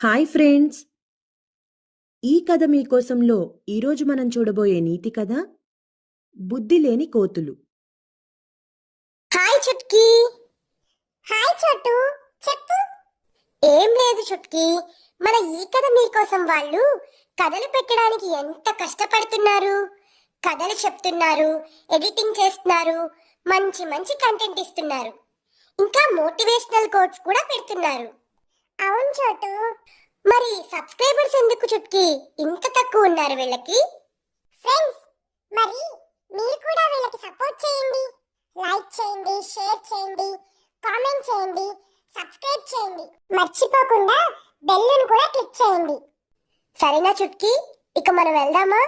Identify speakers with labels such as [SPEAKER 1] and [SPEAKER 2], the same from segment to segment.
[SPEAKER 1] Hi friends! ఈ కథ మీకోసంలో ఈరోజు మనం చూడబోయే నీతి కథ బుద్ధి లేని కోతులు.
[SPEAKER 2] హాయ్ చుట్కీ. హాయ్ చోటు, చెప్పు. ఏం లేదు చుట్కీ, మన ఈ కథ మీకోసం వాళ్ళు కథలు పెట్టడానికి ఎంత కష్టపడుతున్నారు. కథలు చెప్తున్నారు, ఎడిటింగ్ చేస్తున్నారు, మంచి మంచి కంటెంట్ ఇస్తున్నారు, ఇంకా మోటివేషనల్ కోట్స్ కూడా పెడుతున్నారు. అవును చోటు, మరి సబ్స్క్రైబర్స్ ఎందుకు చుట్కీ ఇంత తక్కువ ఉన్నారు వీళ్ళకి? ఫ్రెండ్స్, మరి మీరు కూడా వీళ్ళకి సపోర్ట్ చేయండి. లైక్ చేయండి, షేర్ చేయండి, కామెంట్ చేయండి, సబ్స్క్రైబ్ చేయండి, మర్చిపోకుండా బెల్లును కూడా క్లిక్ చేయండి. సరేనా చుట్కీ, ఇక మనం వెళ్దామా?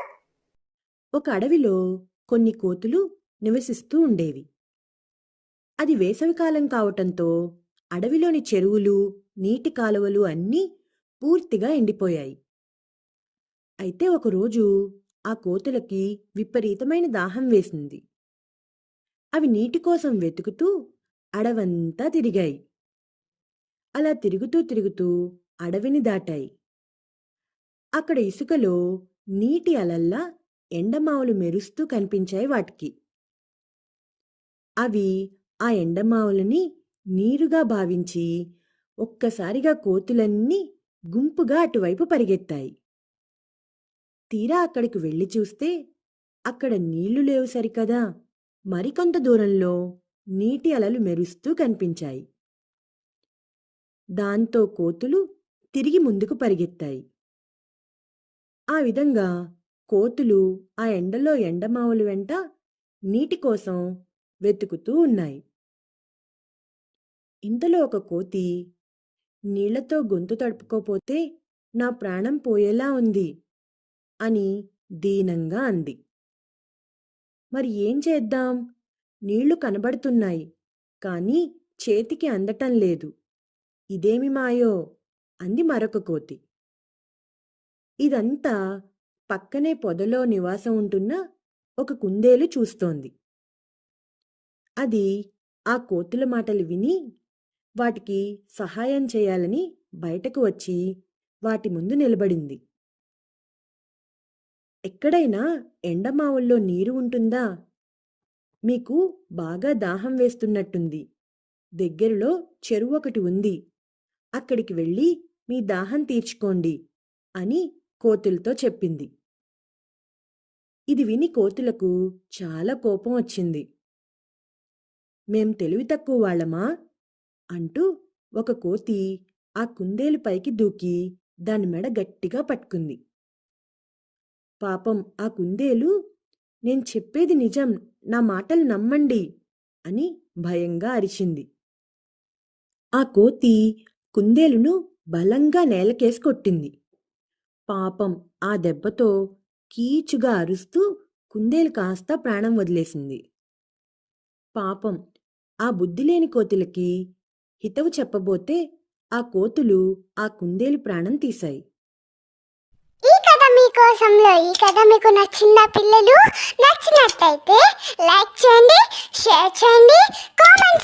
[SPEAKER 1] ఒక అడవిలో కొన్ని కోతులు నివసిస్తూ ఉండేవి. అది వేసవికాలం కావటంతో అడవిలోని చెరువులు, నీటి కాలువలు అన్నీ పూర్తిగా ఎండిపోయాయి. అయితే ఒకరోజు ఆ కోతులకి విపరీతమైన దాహం వేసింది. అవి నీటి కోసం వెతుకుతూ అడవంతా తిరిగాయి. అలా తిరుగుతూ తిరుగుతూ అడవిని దాటాయి. అక్కడ ఇసుకలో నీటి అలల్లా ఎండమావులు మెరుస్తూ కనిపించాయి వాటికి. అవి ఆ ఎండమావులని నీరుగా భావించి ఒక్కసారిగా కోతులన్నీ గుంపుగా అటువైపు పరిగెత్తాయి. తీరా అక్కడికి వెళ్ళి చూస్తే అక్కడ నీళ్లు లేవు సరికదా, మరికొంత దూరంలో నీటి అలలు మెరుస్తూ కనిపించాయి. దాంతో కోతులు తిరిగి ముందుకు పరిగెత్తాయి. ఆ విధంగా కోతులు ఆ ఎండలో ఎండమావుల వెంట నీటి కోసం వెతుకుతూ ఉన్నాయి. ఇంతలో ఒక కోతి, నీళ్లతో గొంతు తడుపుకోపోతే నా ప్రాణం పోయేలా ఉంది అని దీనంగా అంది. మరి ఏం చేద్దాం? నీళ్లు కనబడుతున్నాయి, కానీ చేతికి అందటం లేదు. ఇదేమి మాయో అంది మరొక కోతి. ఇదంతా పక్కనే పొదలో నివాసం ఉంటున్న ఒక కుందేలు చూస్తోంది. అది ఆ కోతుల మాటలు విని వాటికి సహాయం చేయాలని బయటకు వచ్చి వాటి ముందు నిలబడింది. ఎక్కడైనా ఎండమావుల్లో నీరు ఉంటుందా? మీకు బాగా దాహం వేస్తున్నట్టుంది. దగ్గరలో చెరువు ఒకటి ఉంది. అక్కడికి వెళ్ళి మీ దాహం తీర్చుకోండి అని కోతులతో చెప్పింది. ఇది విని కోతులకు చాలా కోపం వచ్చింది. మేం తెలివి తక్కువ వాళ్ళమా అంటూ ఒక కోతి ఆ కుందేలు పైకి దూకి దాని మెడ గట్టిగా పట్టుకుంది. పాపం ఆ కుందేలు, నేను చెప్పేది నిజం, నా మాటలు నమ్మండి అని భయంగా అరిచింది. ఆ కోతి కుందేలును బలంగా నేలకేసి కొట్టింది. పాపం ఆ దెబ్బతో కీచుగా అరుస్తూ కుందేలు కాస్త ప్రాణం వదిలేసింది. పాపం ఆ బుద్ధిలేని కోతులకి హితవు చెప్పబోతే ఆ కోతులు ఆ కుందేలు ప్రాణం తీశాయి.
[SPEAKER 2] ఈ కథ మీకోసంలో ఈ కథ మీకు నచ్చిందా పిల్లలు? నచ్చినట్టయితే లైక్ చేయండి, షేర్ చేయండి, కామెంట్